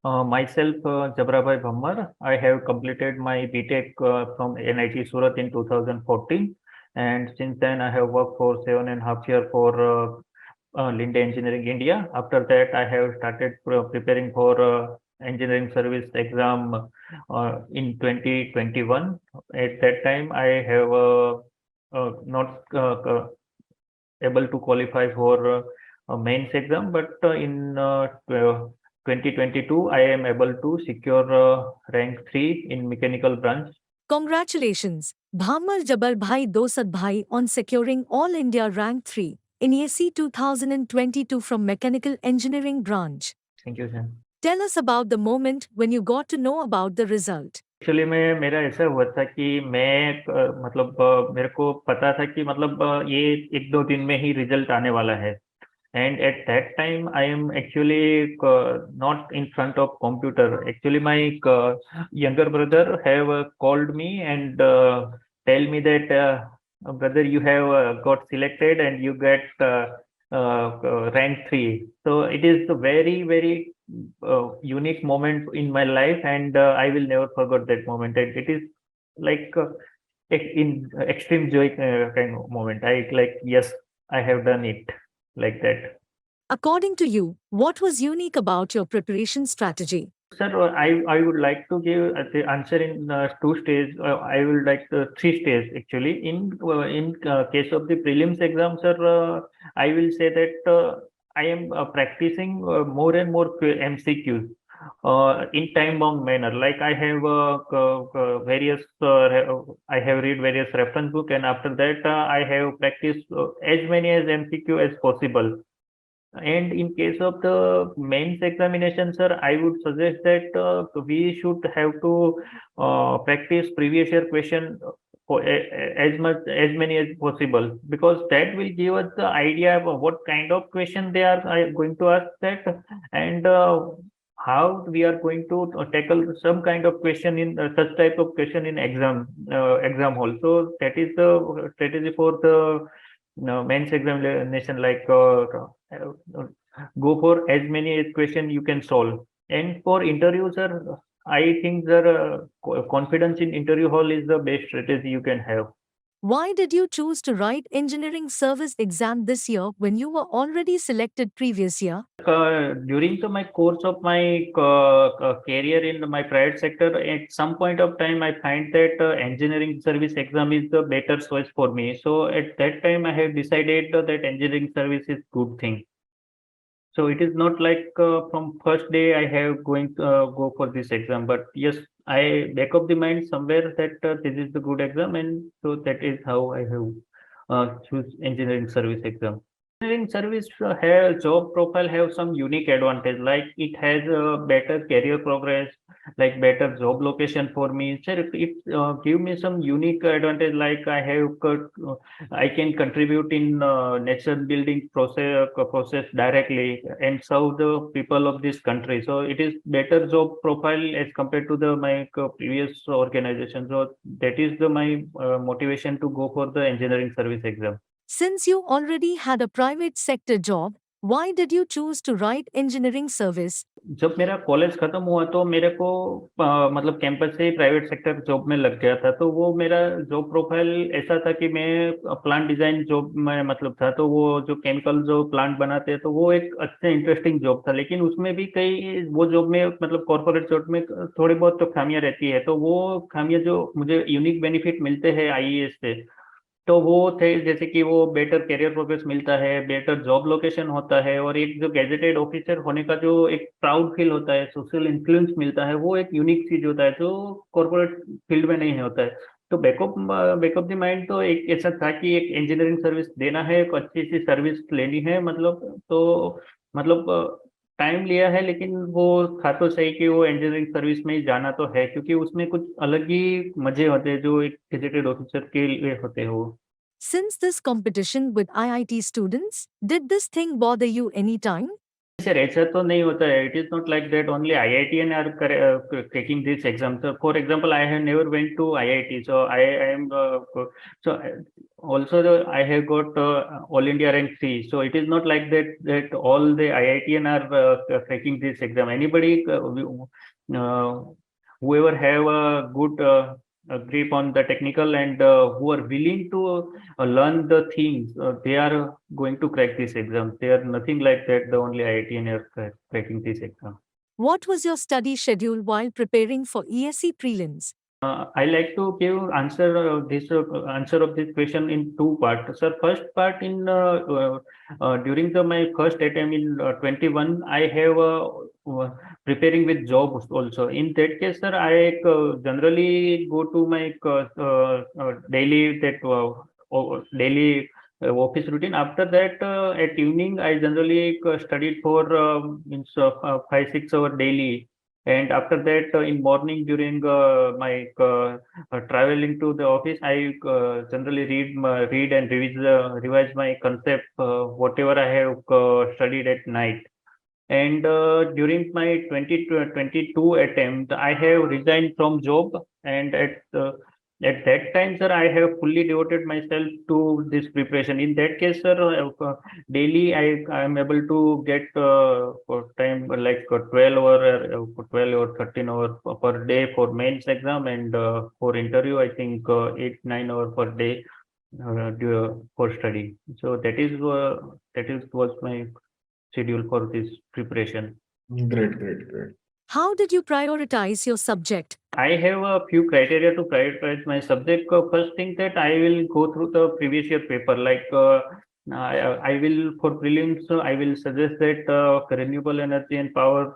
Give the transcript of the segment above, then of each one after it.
Myself, Jabarabhai Bhammar. I have completed my BTech from NIT Surat in 2014, and since then I have worked for 7.5 years for Linde Engineering India. After that, I have started preparing for engineering service exam in 2021. At that time, I have not able to qualify for a mains exam, but in 2022, I am able to secure rank 3 in mechanical branch. Congratulations, Bhammar Jabarbhai Dosatbhai, on securing All India Rank 3 in ESE 2022 from Mechanical Engineering branch. Thank you, sir. Tell us about the moment when you got to know about the result. Actually में मेरा ऐसा हुआ था कि मैं मतलब मेरे को पता था कि मतलब ये 1-2 दिन में ही रिजल्ट आने वाला है. And at that time, I am actually not in front of computer. Actually, my younger brother have called me and tell me that brother, you have got selected and you get rank 3. So it is a very very unique moment in my life, and I will never forget that moment. And it is like in extreme joy kind of moment. I like, yes, I have done it like that. According to you, what was unique about your preparation strategy? Sir, I would like to give the answer in two stages. I would like three stages actually. In case of the prelims exam, sir, I will say that I am practicing more and more MCQs in time-bound manner. Like I have various, I have read various reference book, and after that I have practiced as many as MCQ as possible. And in case of the mains examination, sir, I would suggest that we should have to practice previous year question for as many as possible, because that will give us the idea of what kind of question they are going to ask that, and how we are going to tackle some kind of question in such type of question in exam hall. So that is the strategy for the mains examination, like go for as many question you can solve. And for interview, sir, I think the confidence in interview hall is the best strategy you can have. Why did you choose to write engineering service exam this year when you were already selected previous year? During my course of my career in my private sector, at some point of time, I find that engineering service exam is the better choice for me. So at that time, I have decided that engineering service is good thing. So it is not like from first day I have going to go for this exam, but yes, I back of the mind somewhere that this is the good exam, and so that is how I have choose engineering service exam. Engineering service have job profile have some unique advantage, like it has a better career progress, like better job location for me. Sir, it give me some unique advantage, like I can contribute in nation building process directly and serve the people of this country. So it is better job profile as compared to the my previous organization. So that is the my motivation to go for the engineering service exam. Since you already had a private sector job, why did you choose to write engineering service? जब मेरा college खत्म हुआ तो मेरे को मतलब campus से ही private sector job में लग गया था, तो वो मेरा जॉब प्रोफाइल ऐसा था कि मैं प्लांट डिजाइन जॉब में मतलब था, तो वो जो केमिकल जो प्लांट बनाते हैं तो वो एक अच्छा इंटरेस्टिंग जॉब था, लेकिन उसमें भी कई वो जॉब में मतलब कॉर्पोरेट जॉब में थोड़ी बहुत तो खामियां रहती है, तो वो खामियां जो मुझे यूनिक बेनिफिट मिलते हैं आईईएस से, तो वो थे जैसे कि वो बेटर करियर प्रोग्रेस मिलता है, बेटर जॉब लोकेशन होता है, और एक जो गैजेटेड ऑफिसर होने का जो एक प्राउड फील होता है, सोशल इन्फ्लुएंस मिलता है, वो एक यूनिक चीज होता है जो कॉर्पोरेट फील्ड में नहीं होता है. तो बैकअप द माइंड तो एक ऐसा था कि एक इंजीनियरिंग सर्विस देना है, एक अच्छी सी सर्विस लेनी है, मतलब तो मतलब टाइम लिया है, लेकिन वो था तो सही कि वो इंजीनियरिंग सर्विस में ही जाना तो है, क्योंकि उसमें कुछ अलग ही मजे होते हैं जो एक गेजेटेड ऑफिसर के लिए होते हैं वो. Since this competition with IIT students, did this thing bother you anytime? Sir ऐसा तो नहीं होता है. It is not like that only IITian are taking this exam. So for example, I have never went to IIT, so I am so also I have got All India rank 3. So it is not like that all the IITian are taking this exam. Anybody whoever have a good grip on the technical and who are willing to learn the things, they are going to crack this exam. They are nothing like that. The only IITian are cracking this exam. What was your study schedule while preparing for ESE prelims? I like to give answer of this question in two parts. Sir, first part in during my first attempt in 21, I have preparing with jobs also. In that case, sir, I generally go to my daily daily office routine. After that, at evening, I generally studied for means 5-6 hour daily, and after that, in morning during my traveling to the office, I generally read and revise my concept, whatever I have studied at night. And during my 2022 attempt, I have resigned from job, and at that time, sir, I have fully devoted myself to this preparation. In that case, sir, daily I am able to get for time like 12 or 13 hours per day for mains exam, and for interview, I think 8-9 hours per day for study. So that is was my schedule for this preparation. Great, great, great. How did you prioritize your subject? I have a few criteria to prioritize my subject. First thing that I will go through the previous year paper. Like I will for prelims, I will suggest that renewable energy and power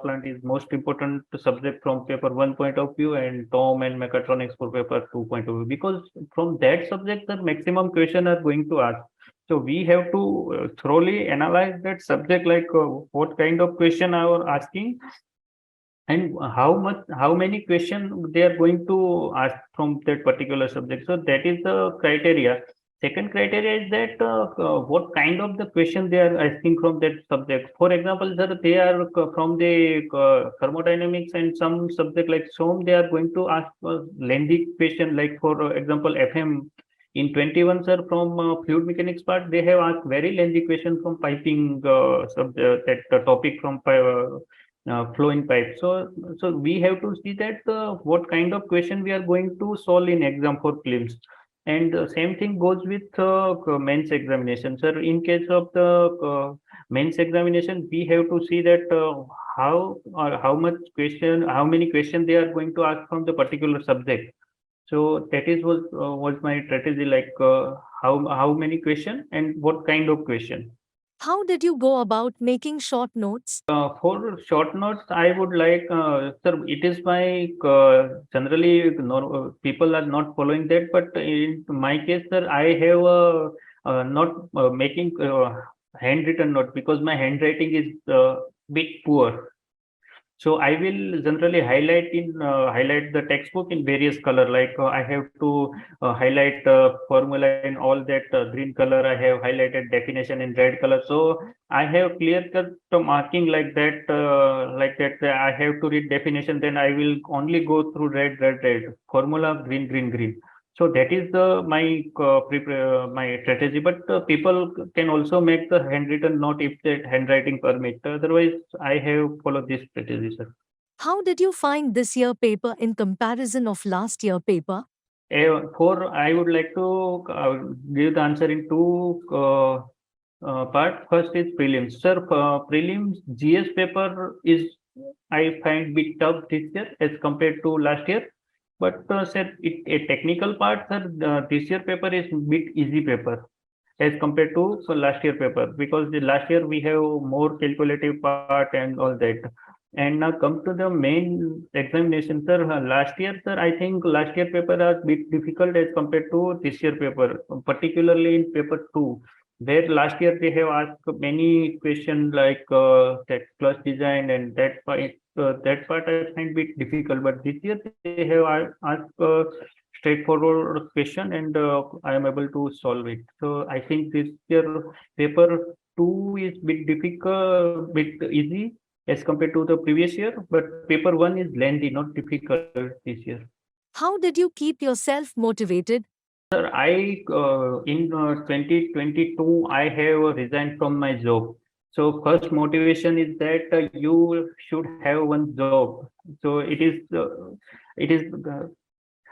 plant is most important subject from paper 1 point of view, and Tom and mechatronics for paper 2 point of view, because from that subject the maximum question are going to ask. So we have to thoroughly analyze that subject, like what kind of question are asking, and how many questions they are going to ask from that particular subject. So that is the criteria. Second criteria is that what kind of the question they are asking from that subject. For example, sir, they are from the thermodynamics and some subject like some, they are going to ask a lengthy question, like for example FM in 21, sir, from fluid mechanics part, they have asked very lengthy question from piping that topic from flow in pipe. So we have to see that what kind of question we are going to solve in exam for prelims. And same thing goes with mains examination, sir. In case of the mains examination, we have to see that how many questions they are going to ask from the particular subject. So that is was my strategy, like how many question and what kind of question. How did you go about making short notes? For short notes, I would like, sir, it is my generally people are not following that, but in my case, sir, I have not making handwritten note, because my handwriting is bit poor. So I will generally highlight the textbook in various color. Like I have to highlight formula in all that green color. I have highlighted definition in red color. So I have clear cut marking like that. I have to read definition. Then I will only go through red. Formula green, green, green. So that is my strategy. But people can also make the handwritten note if the handwriting permit. Otherwise, I have followed this strategy, sir. How did you find this year paper in comparison of last year paper? I would like to give the answer in two part. First is prelims. Sir, prelims GS paper is, I find, bit tough this year as compared to last year. But sir, a technical part, sir, this year paper is bit easy paper as compared to last year paper, because the last year we have more calculative part and all that. And now come to the main examination, sir. Last year, sir, I think last year paper are bit difficult as compared to this year paper, particularly in paper 2, where last year they have asked many questions like that clutch design, and that part I find bit difficult. But this year they have asked straightforward question, and I am able to solve it. So I think this year paper 2 is bit difficult, bit easy as compared to the previous year, but paper 1 is lengthy, not difficult this year. How did you keep yourself motivated? Sir, I in 2022 I have resigned from my job. So first motivation is that you should have one job. So it is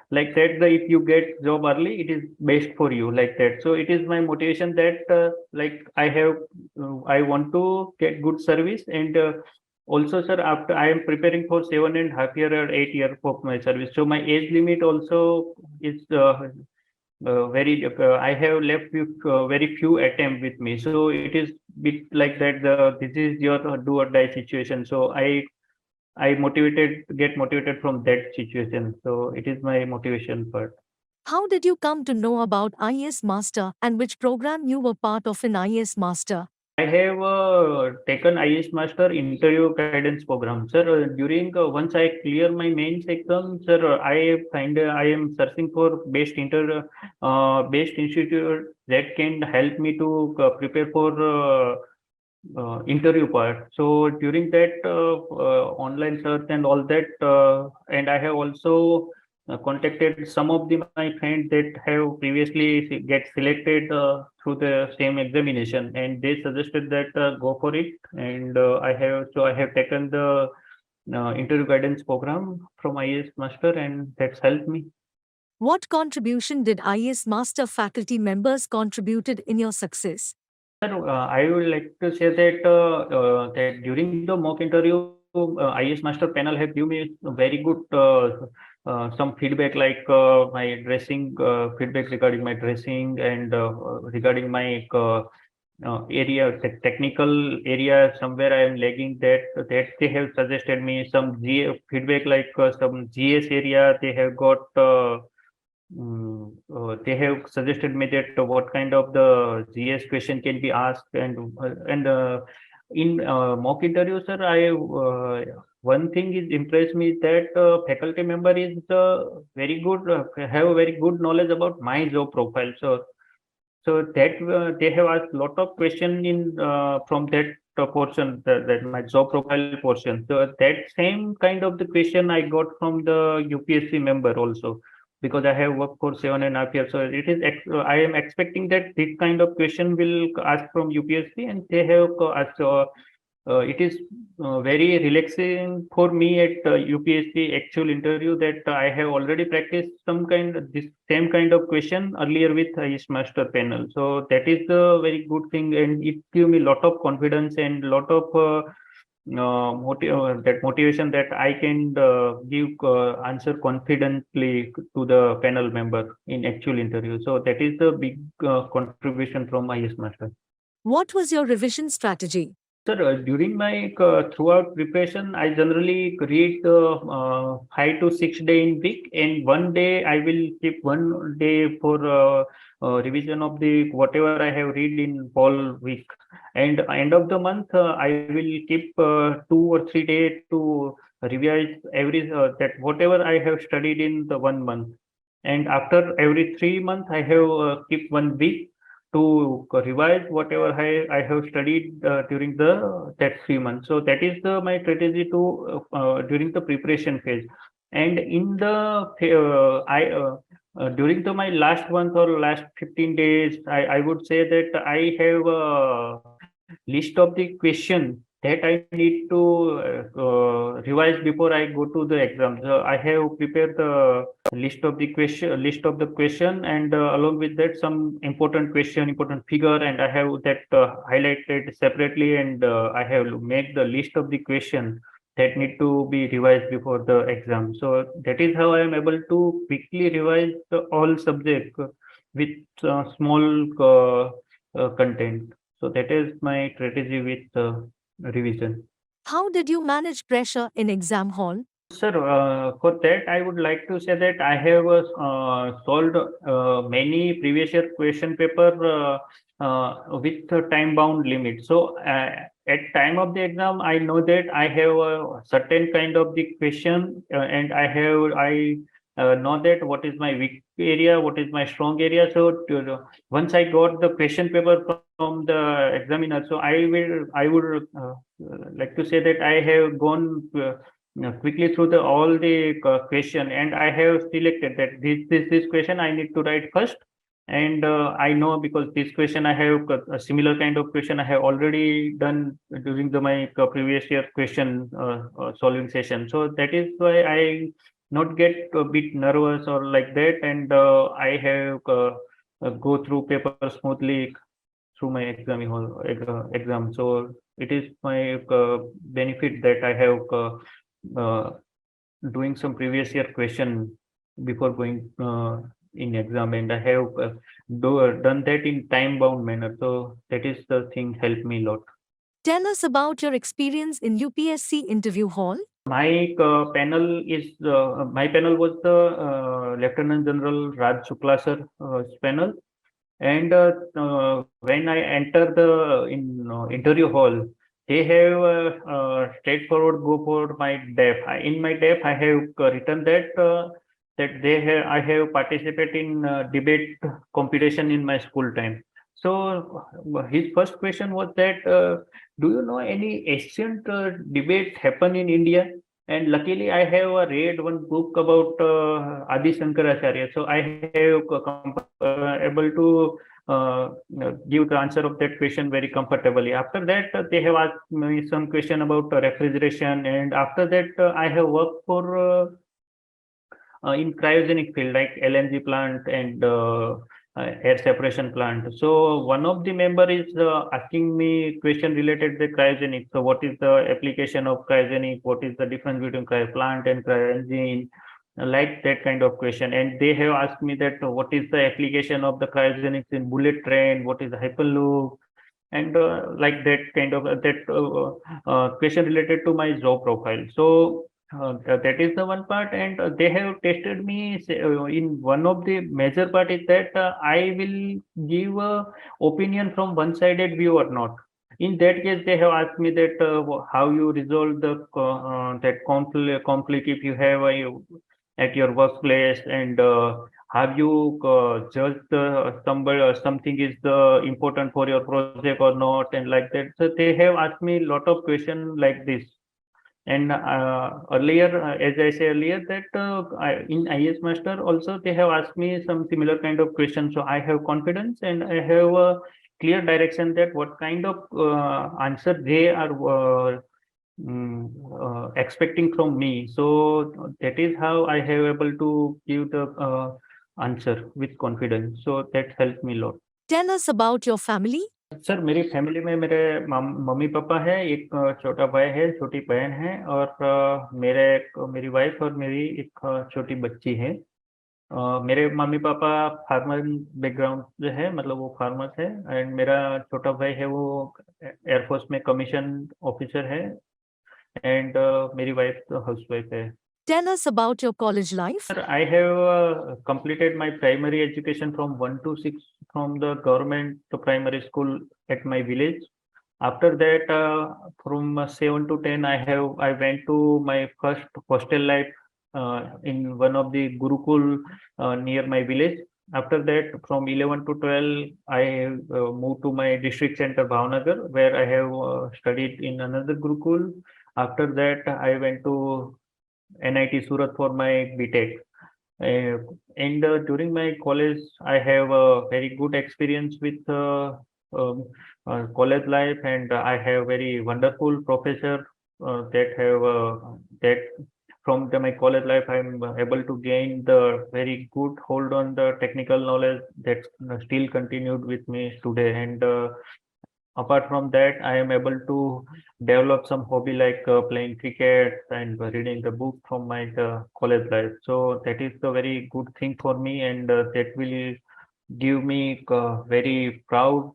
like that. If you get job early, it is best for you like that. So it is my motivation that like I want to get good service and. Also, sir, after I am preparing for 7.5 year or 8 year of my service, so my age limit also is very I have left with very few attempt with me, so it is bit like that. This is your do or die situation. So I get motivated from that situation. So it is my motivation part. How did you come to know about IES Master and which program you were part of in IES Master? I have taken IES Master interview guidance program, sir. During once I clear my mains exam, sir, I find I am searching for best institute that can help me to prepare for interview part. So during that online search and all that, and I have also contacted some of my friends that have previously get selected through the same examination, and they suggested that go for it. And I have taken the interview guidance program from IES Master, and that's helped me. What contribution did IES Master faculty members contributed in your success? Sir, I would like to say that during the mock interview, IS Master panel have given me very good some feedback like my dressing feedback regarding my dressing and regarding my area, technical area somewhere I am lagging. That they have suggested me some feedback like some GS area they have got. They have suggested me that what kind of the GS question can be asked, and in mock interview, sir, I one thing is impressed me that faculty member is very good, have a very good knowledge about my job profile. So that they have asked lot of question in from that portion, that my job profile portion. So that same kind of the question I got from the UPSC member also, because I have worked for 7.5 years. So I am expecting that this kind of question will ask from UPSC, and they have asked. It is very relaxing for me at UPSC actual interview that I have already practiced this same kind of question earlier with IS Master panel. So that is the very good thing, and it give me lot of confidence and lot of that motivation that I can give answer confidently to the panel member in actual interview. So that is the big contribution from IS Master. What was your revision strategy? Sir, during my throughout preparation, I generally read 5 to 6 day in week, and one day I will keep one day for revision of the whatever I have read in whole week. And end of the month, I will keep 2 or 3 days to revise that whatever I have studied in the 1 month. And after every 3 months, I have keep 1 week to revise whatever I have studied during the that 3 months. So that is my strategy to during the preparation phase. And in the I during my last month or last 15 days, I would say that I have a list of the question that I need to revise before I go to the exam. So I have prepared the list of the question, and along with that some important question, important figure, and I have that highlighted separately, and I have made the list of the question that need to be revised before the exam. So that is how I am able to quickly revise all subject with small content. So that is my strategy with revision. How did you manage pressure in exam hall? Sir, for that, I would like to say that I have solved many previous year question paper with a time bound limit. So at time of the exam, I know that I have a certain kind of the question, and I know that what is my weak area, what is my strong area. So once I got the question paper from the examiner, so I would like to say that I have gone quickly through the all the question, and I have selected that this question I need to write first. And I know, because this question I have a similar kind of question I have already done during my previous year question solving session. So that is why I not get a bit nervous or like that, and I have go through paper smoothly through my exam. So it is my benefit that I have uh, doing some previous year question before going in exam, and I have done that in time bound manner. So that is the thing helped me a lot. Tell us about your experience in UPSC interview hall. My panel was the Lieutenant General Raj Shukla sir panel. And when I enter the interview hall, they have straightforward go for my DEF. In my DEF, I have written that I have participated in debate competition in my school time. So his first question was that, do you know any ancient debate happen in India? And luckily, I have read one book about Adi Shankaracharya. So I have able to give the answer of that question very comfortably. After that, they have asked me some question about refrigeration, and after that, I have worked for in cryogenic field like LNG plant and air separation plant. So one of the member is asking me question related to cryogenic. So what is the application of cryogenic? What is the difference between cryo plant and cryo engine? Like that kind of question. And they have asked me that what is the application of the cryogenics in bullet train? What is the hyperloop? And like that kind of question related to my job profile. So that is the one part, and they have tested me in one of the major part is that I will give a opinion from one-sided view or not. In that case, they have asked me that how you resolve the that conflict if you have at your workplace, and have you judged somebody or something is important for your project or not, and like that. So they have asked me a lot of questions like this. And earlier, as I said earlier, that in IES Master also they have asked me some similar kind of questions. So I have confidence and I have a clear direction that what kind of answer they are expecting from me. So that is how I have able to give the answer with confidence. So that helped me a lot. Tell us about your family. Sir, मेरी family में मेरे mummy papa है, एक छोटा भाई है, छोटी बहन है, और मेरी वाइफ और मेरी एक छोटी बच्ची है। मेरे मम्मी पापा फार्मर बैकग्राउंड से है, मतलब वो फार्मर्स है। एंड मेरा छोटा भाई है, वो एयरफोर्स में कमीशन ऑफिसर है। एंड मेरी वाइफ तो हाउसवाइफ है। Tell us about your college life. Sir, I have completed my primary education from 1 to 6 from the government primary school at my village. After that, from 7 to 10, I went to my first hostel life in one of the Gurukul near my village. After that, from 11 to 12, I moved to my district center Bhavnagar, where I have studied in another Gurukul. After that, I went to NIT Surat for my BTech. And during my college, I have a very good experience with college life, and I have very wonderful professor that from my college life, I'm able to gain the very good hold on the technical knowledge that still continued with me today. And apart from that, I am able to develop some hobby like playing cricket and reading the book from my college life. So that is a very good thing for me, and that will give me very proud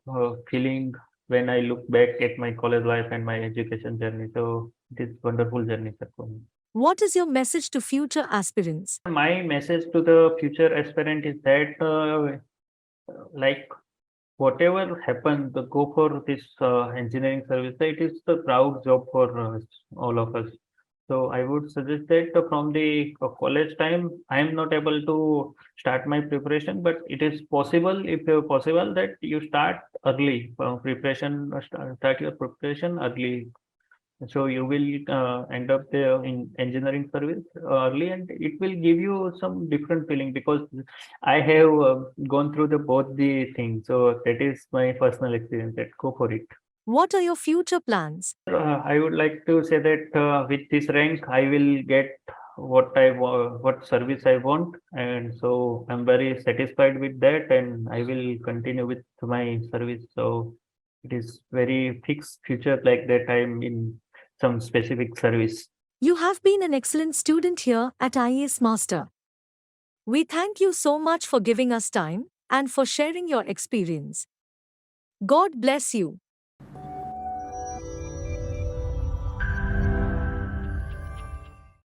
feeling when I look back at my college life and my education journey. So it is wonderful journey, sir, for me. What is your message to future aspirants? My message to the future aspirant is that like whatever happens, the go for this engineering service. It is the proud job for all of us. So I would suggest that from the college time, I am not able to start my preparation, but it is possible, if possible, that you start early preparation, start your preparation early. So you will end up there in engineering service early, and it will give you some different feeling, because I have gone through the both the things. So that is my personal experience. That go for it. What are your future plans? I would like to say that with this rank, I will get what service I want, and so I'm very satisfied with that, and I will continue with my service. So it is very fixed future like that. I'm in some specific service. You have been an excellent student here at IES Master. We thank you so much for giving us time and for sharing your experience. God bless you.